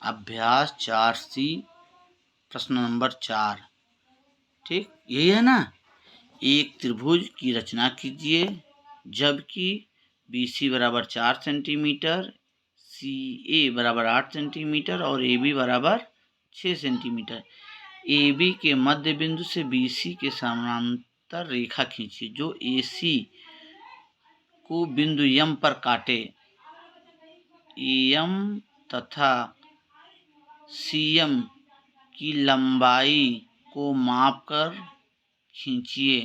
अभ्यास 4C प्रश्न number 4। ठीक, यही है ना। एक त्रिभुज की रचना कीजिए जबकि BC बराबर 4 सेंटीमीटर, CA बराबर 8 सेंटीमीटर और AB बराबर 6 सेंटीमीटर। AB के मध्य बिंदु से BC के समानांतर रेखा खींचिए जो AC को बिंदु M पर काटे। AM तथा CM की लंबाई को मापकर खींचिए।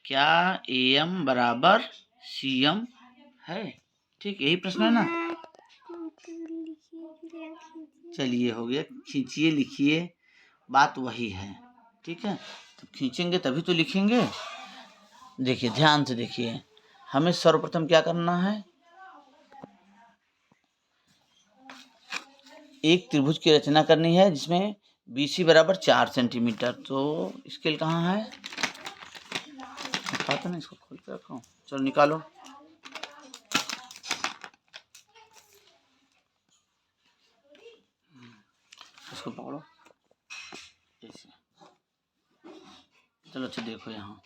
क्या AM बराबर CM है? ठीक, यही प्रश्न है ना। चलिए, हो गया। खींचिए, लिखिए, बात वही है। ठीक है, तो खींचेंगे तभी तो लिखेंगे। देखिए, ध्यान से देखिए, हमें सर्वप्रथम क्या करना है। एक त्रिभुज की रचना करनी है जिसमें BC बराबर 4 सेंटीमीटर। तो स्केल कहाँ है? पता नहीं, इसको खोल के रखो। चलो निकालो। इसको पकड़ो ऐसे। चलो अच्छा, देखो यहाँ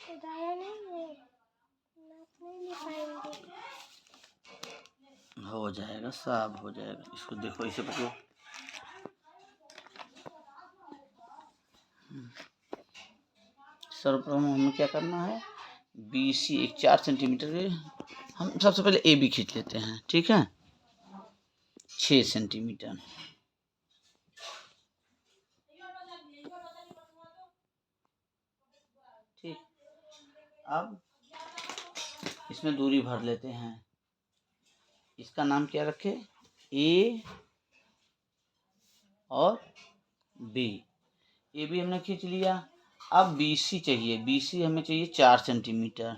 हो जाएगा, सब हो जाएगा। इसको देखो, इसे पकड़ो। सर्वप्रथम हमें क्या करना है, BC एक 4 सेंटीमीटर के हम सबसे पहले AB खींच लेते हैं। ठीक है, 6 सेंटीमीटर। ठीक, अब इसमें दूरी भर लेते हैं। इसका नाम क्या रखे, A और B। AB हमने खींच लिया। अब BC चाहिए। BC हमें चाहिए 4 सेंटीमीटर।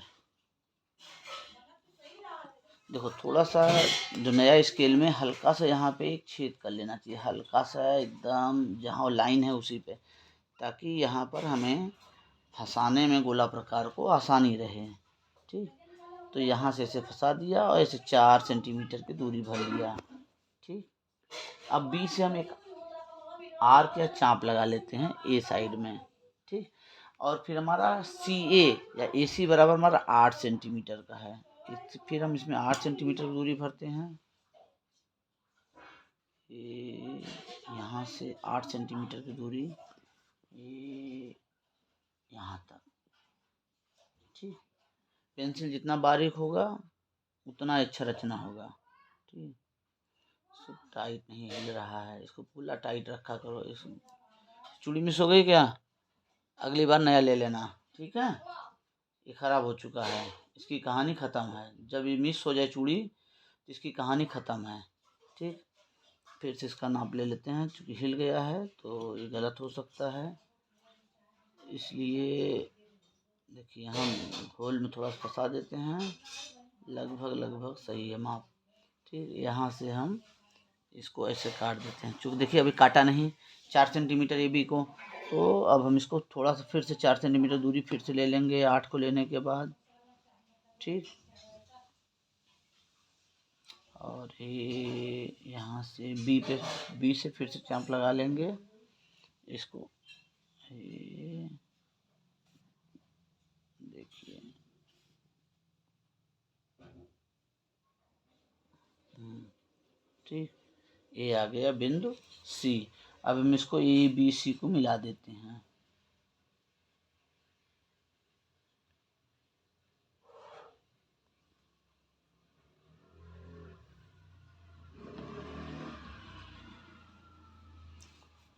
देखो, थोड़ा सा जो नया स्केल में हल्का सा यहाँ पे एक छेद कर लेना चाहिए, हल्का सा, एकदम जहाँ लाइन है उसी पे, ताकि यहाँ पर हमें फंसाने में गोला प्रकार को आसानी रहे। ठीक, तो यहाँ से ऐसे फंसा दिया और ऐसे 4 सेंटीमीटर की दूरी भर लिया। ठीक, अब B से हम एक आर्क या चाप लगा लेते हैं A साइड में। ठीक, और फिर हमारा CA या AC बराबर हमारा 8 सेंटीमीटर का है। फिर हम इसमें 8 सेंटीमीटर की दूरी भरते हैं। यहाँ से 8 सेंटीमीटर की दूरी यहाँ तक। ठीक, पेंसिल जितना बारीक होगा उतना अच्छा रचना होगा। ठीक, सब टाइट नहीं हिल रहा है, इसको पूरा टाइट रखा करो। इस चूड़ी मिस हो गई क्या? अगली बार नया ले लेना। ठीक है, ये खराब हो चुका है, इसकी कहानी ख़त्म है। जब ये मिस हो जाए चूड़ी तो इसकी कहानी ख़त्म है। ठीक, फिर से इसका नाप ले लेते हैं। चूँकि हिल गया है तो ये गलत हो सकता है, इसलिए देखिए हम होल में थोड़ा सा फंसा देते हैं। लगभग सही है माप। ठीक, यहाँ से हम इसको ऐसे काट देते हैं। चूँकि देखिए अभी काटा नहीं 4 सेंटीमीटर AB को, तो अब हम इसको थोड़ा सा फिर से 4 सेंटीमीटर दूरी फिर से ले लेंगे 8 को लेने के बाद। ठीक, और ये यहाँ से B से फिर से चाप लगा लेंगे इसको। ये देखिए, ठीक, ये आ गया बिंदु C। अब हम इसको ABC को मिला देते हैं।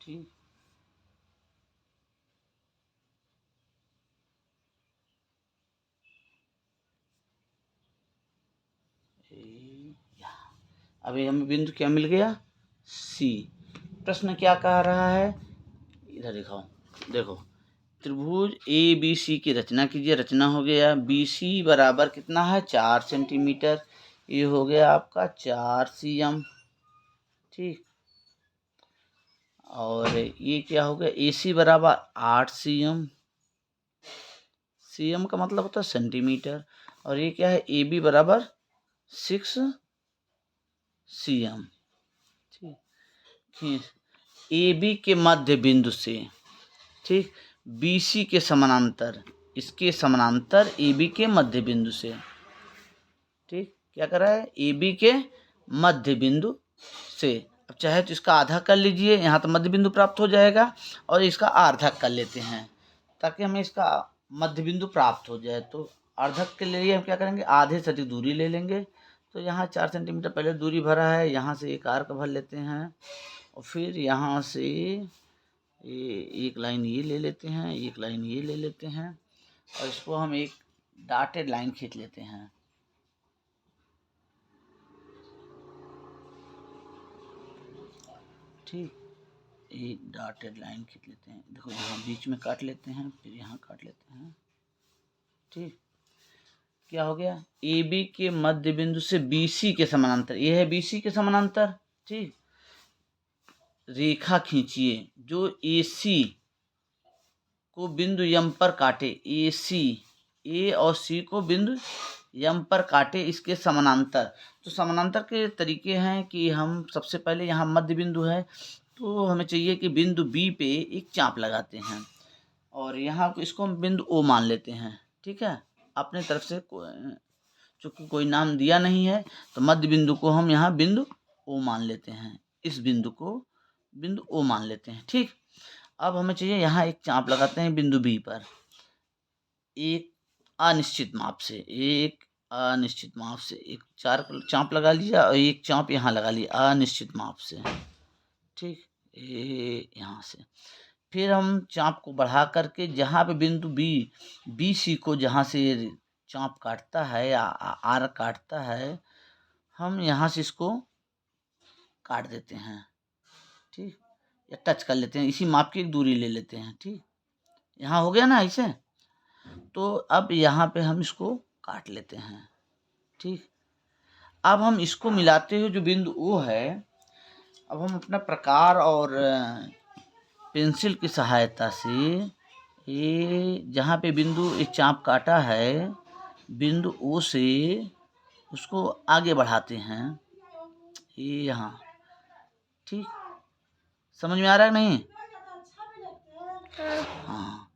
ठीक, अभी हमें बिंदु क्या मिल गया, C। प्रश्न क्या कह रहा है, इधर दिखाओ। देखो, त्रिभुज ABC की रचना कीजिए। रचना हो गया। BC बराबर कितना है, 4 सेंटीमीटर। ये हो गया आपका 4 CM। ठीक, और ये क्या हो गया, AC बराबर 8 CM। CM का मतलब होता है सेंटीमीटर। और ये क्या है, AB बराबर 6 CM। ठीक, खींच ए बी के मध्य बिंदु से, ठीक, बी सी के समानांतर, इसके समानांतर ए बी के मध्य बिंदु से, ठीक, क्या कर रहा है, ए बी के मध्य बिंदु से। अब चाहे तो इसका आधा कर लीजिए, यहाँ तो मध्य बिंदु प्राप्त हो जाएगा, और इसका आधा कर लेते हैं ताकि हमें इसका मध्य बिंदु प्राप्त हो जाए। तो अर्धक के लिए हम क्या करेंगे, आधे से अधिक दूरी ले लेंगे। तो यहाँ 4 सेंटीमीटर पहले दूरी भरा है, यहाँ से एक आर्क भर लेते हैं, और फिर यहाँ से ये एक लाइन ये ले लेते हैं, एक लाइन ये ले लेते हैं, और इसको हम एक डॉटेड लाइन खींच लेते हैं। ठीक, एक डॉटेड लाइन खींच लेते हैं। देखो यहाँ बीच में काट लेते हैं, फिर यहाँ काट लेते हैं। ठीक, क्या हो गया, ए बी के मध्य बिंदु से बी सी के समानांतर, ये है बी सी के समानांतर, ठीक, रेखा खींचिए जो ए सी को बिंदु यम पर काटे, ए सी, ए और सी को बिंदु यम पर काटे इसके समानांतर। तो समानांतर के तरीके हैं कि हम सबसे पहले यहाँ मध्य बिंदु है, तो हमें चाहिए कि बिंदु बी पे एक चाप लगाते हैं, और यहाँ इसको हम बिंदु ओ मान लेते हैं। ठीक है, अपने तरफ से चूँकि कोई नाम दिया नहीं है, तो मध्य बिंदु को हम यहाँ बिंदु ओ मान लेते हैं, इस बिंदु को बिंदु ओ मान लेते हैं। ठीक, अब हमें चाहिए यहाँ एक चाप लगाते हैं बिंदु बी पर, एक अनिश्चित माप से, एक अनिश्चित माप से एक 4 चाप लगा लिया, और एक चाप यहाँ लगा लिया अनिश्चित माप से। ठीक, ये यहाँ से फिर हम चाप को बढ़ा करके जहाँ पे बिंदु बी सी को जहाँ से चाप काटता है या आर काटता है, हम यहाँ से इसको काट देते हैं। ठीक, या टच कर लेते हैं, इसी माप की एक दूरी ले लेते हैं। ठीक, यहाँ हो गया ना ऐसे। तो अब यहाँ पे हम इसको काट लेते हैं। ठीक, अब हम इसको मिलाते हुए जो बिंदु ओ है, अब हम अपना प्रकार और पेंसिल की सहायता से ये जहाँ पे बिंदु एक चाप काटा है, बिंदु ओ से उसको आगे बढ़ाते हैं, ये यहाँ। ठीक, समझ में आ रहा है नहीं? हाँ,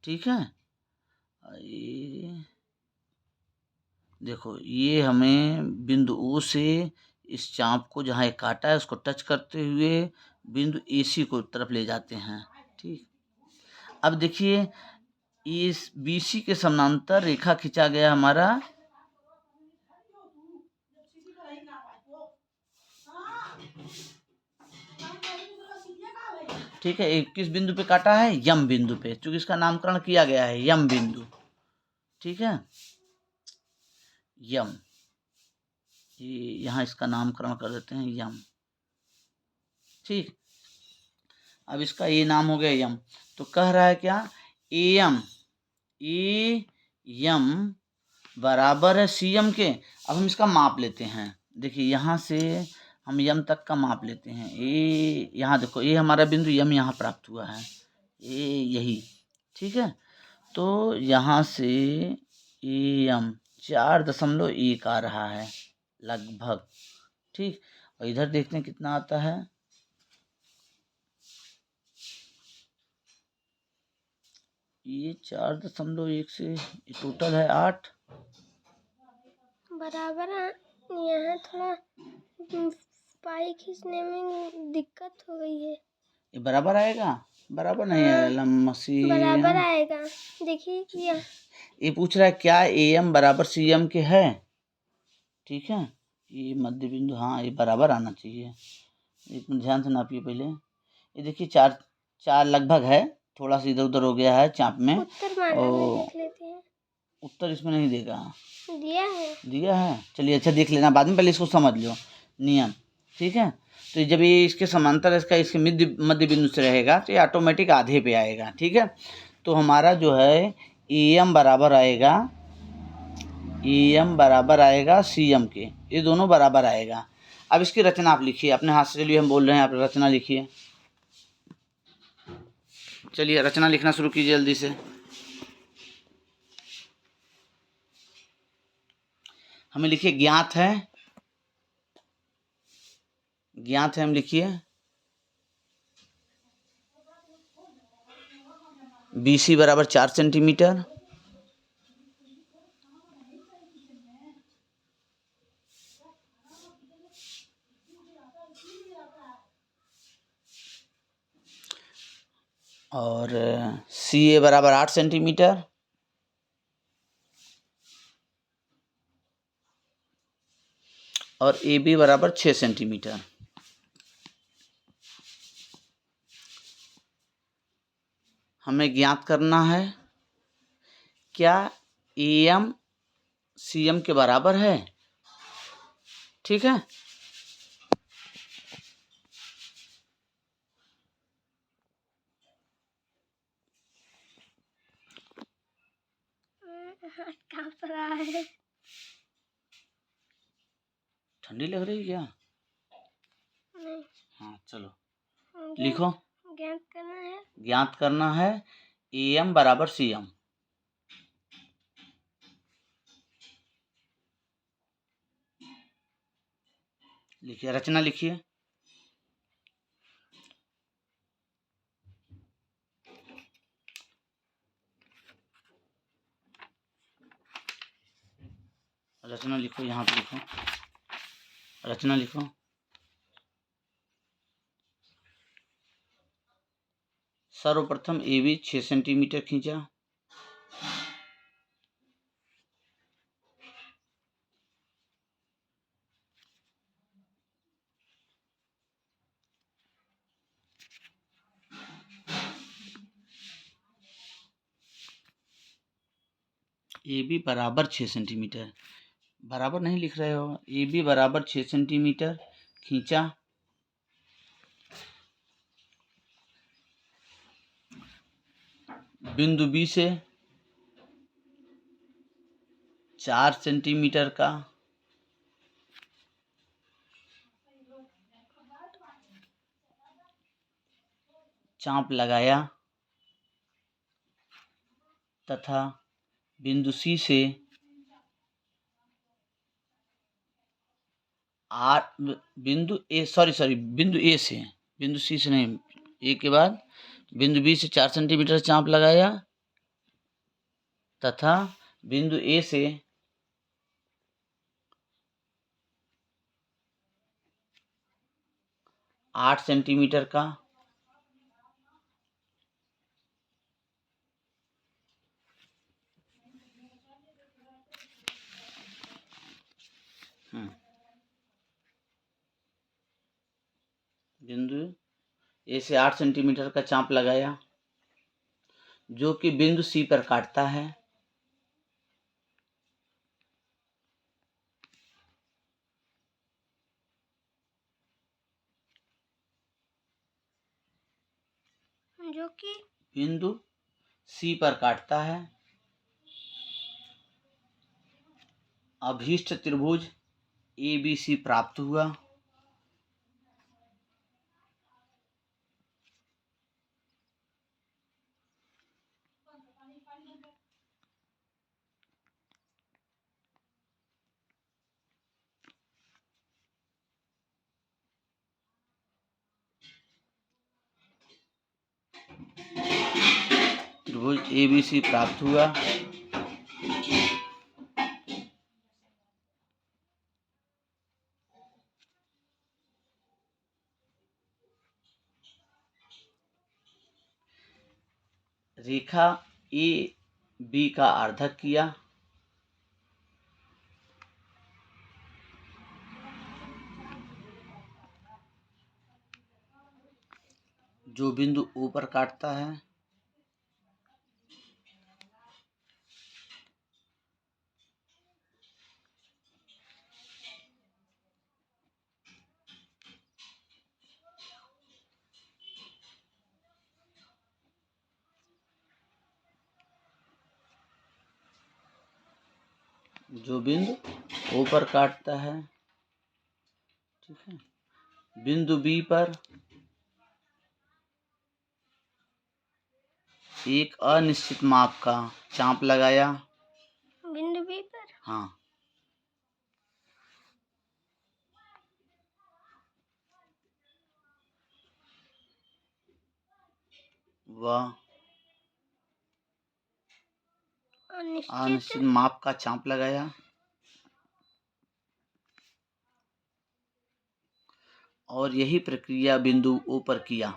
ठीक है। ये देखो, ये हमें बिंदु ओ से इस चाप को जहाँ एक काटा है उसको टच करते हुए बिंदु ए सी को तरफ ले जाते हैं। ठीक, अब देखिए इस बी सी के समानांतर रेखा खींचा गया हमारा, ठीक है, एक किस बिंदु पे काटा है, यम बिंदु पे, क्योंकि इसका नामकरण किया गया है यम बिंदु। ठीक है, यम, ये यहाँ इसका नामकरण कर देते हैं यम। ठीक, अब इसका ये नाम हो गया यम। तो कह रहा है क्या, एम, ए यम बराबर है सी एम के। अब हम इसका माप लेते हैं। देखिए यहाँ से हम यम तक का माप लेते हैं। ए यहाँ देखो, ये हमारा बिंदु यम यहाँ प्राप्त हुआ है, ये यही। ठीक है, तो यहाँ से एम 4.1 आ रहा है लगभग। ठीक, और इधर देखते हैं कितना आता है, ये 4.1 से टोटल है 8 बराबर। यहाँ थोड़ा पाई खींचने में दिक्कत हो गई है। ये बराबर आएगा, बराबर नहीं आएगा, लम्बी बराबर आएगा। देखिए ये पूछ रहा है क्या ए एम बराबर सी एम के है। ठीक है, ये मध्य बिंदु, हाँ ये बराबर आना चाहिए। एक मिनट ध्यान से नापिए पहले। ये देखिए 4 लगभग है, थोड़ा सा इधर उधर हो गया है चाप में। उत्तर देख लेते हैं। उत्तर इसमें नहीं देगा, दिया है। चलिए अच्छा देख लेना बाद में, पहले इसको समझ लो नियम। ठीक है, तो जब ये इसके समांतर इसके मध्य बिंदु से रहेगा तो ये ऑटोमेटिक आधे पे आएगा। ठीक है, तो हमारा जो है ए एम बराबर आएगा, ए एम बराबर आएगा सी एम के, ये दोनों बराबर आएगा। अब इसकी रचना आप लिखिए अपने हाथ से, चलिए हम बोल रहे हैं, आप रचना लिखिए। चलिए रचना लिखना शुरू कीजिए जल्दी से। हमें लिखिए ज्ञात है, हम लिखिए BC बराबर 4 सेंटीमीटर, और CA बराबर 8 सेंटीमीटर, और AB बराबर 6 सेंटीमीटर। हमें ज्ञात करना है क्या AM CM के बराबर है। ठीक है, हाथ कांप रहा है। ठंडी लग रही है क्या? नहीं। हाँ चलो ज्ञात लिखो। ज्ञात करना है। ज्ञात करना है AM बराबर CM। लिखिए, रचना लिखिए। रचना लिखो, यहाँ पे लिखो, रचना लिखो। सर्वप्रथम AB 6 सेंटीमीटर खींचा, AB बराबर 6 सेंटीमीटर, बराबर नहीं लिख रहे हो, AB बराबर 6 सेंटीमीटर खींचा, बिंदु B से 4 सेंटीमीटर का चाप लगाया तथा बिंदु C से बिंदु A से, बिंदु C से नहीं, A के बाद बिंदु B से 4 सेंटीमीटर चाप लगाया तथा बिंदु A से 8 सेंटीमीटर का बिंदु A से 8 सेंटीमीटर का चाप लगाया जो कि बिंदु C पर काटता है। जो कि बिंदु C पर काटता है। अभीष्ट त्रिभुज ABC प्राप्त हुआ। त्रिभुज ABC प्राप्त हुआ। रेखा AB का अर्धक किया। जो बिंदु O पर काटता है। जो बिंदु O पर काटता है। ठीक है, बिंदु B पर एक अनिश्चित माप का चाप लगाया। बिंदु B पर हाँ, वह अनिश्चित माप का चाप लगाया और यही प्रक्रिया बिंदु O पर किया।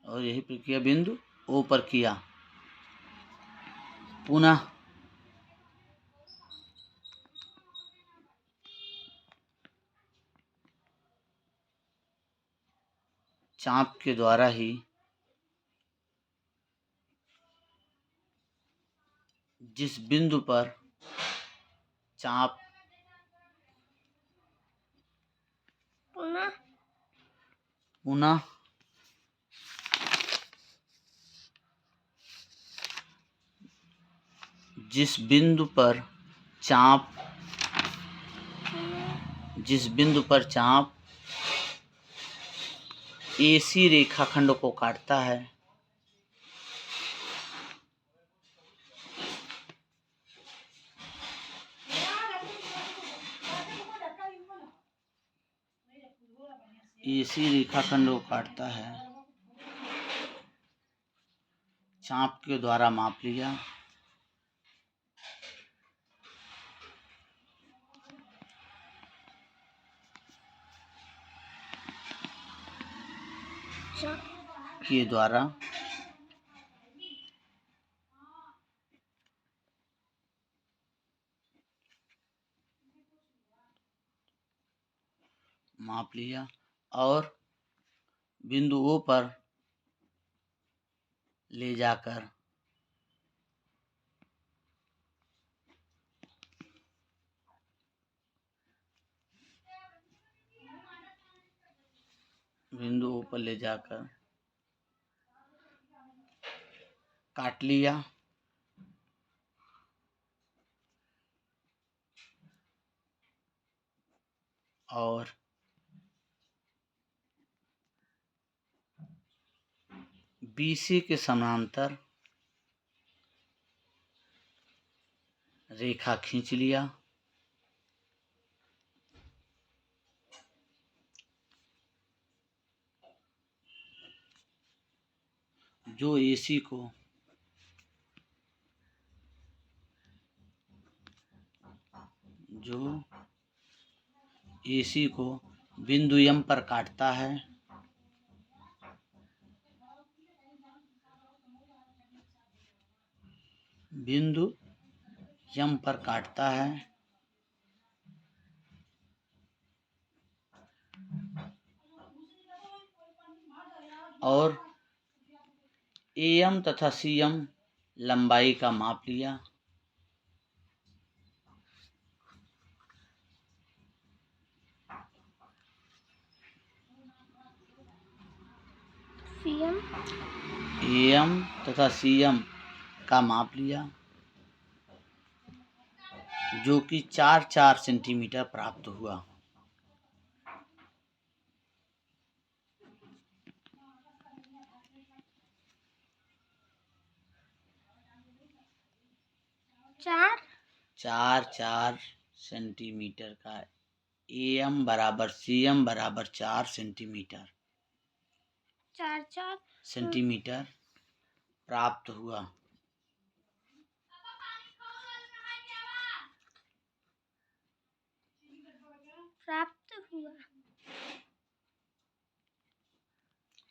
और यही प्रक्रिया बिंदु O पर किया। पुनः चाप के द्वारा ही जिस बिंदु पर चाप पुनः जिस बिंदु पर चाप AC रेखाखंड को काटता है, चाप के द्वारा माप लिया। के द्वारा माप लिया और बिंदु O पर ले जाकर काट लिया। और BC के समांतर रेखा खींच लिया। जो AC को बिंदु M पर काटता है, और AM तथा CM लंबाई का माप लिया। AM तथा CM का माप लिया, जो कि 4-4 सेंटीमीटर प्राप्त हुआ। चार सेंटीमीटर का AM बराबर CM बराबर 4 सेंटीमीटर प्राप्त हुआ।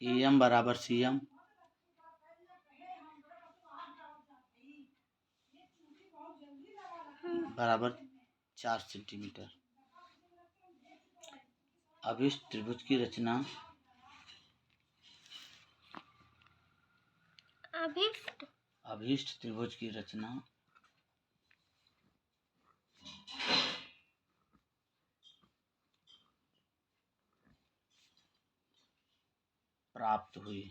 AM बराबर CM बराबर 4 सेंटीमीटर। अभिष्ट त्रिभुज की रचना प्राप्त हुई।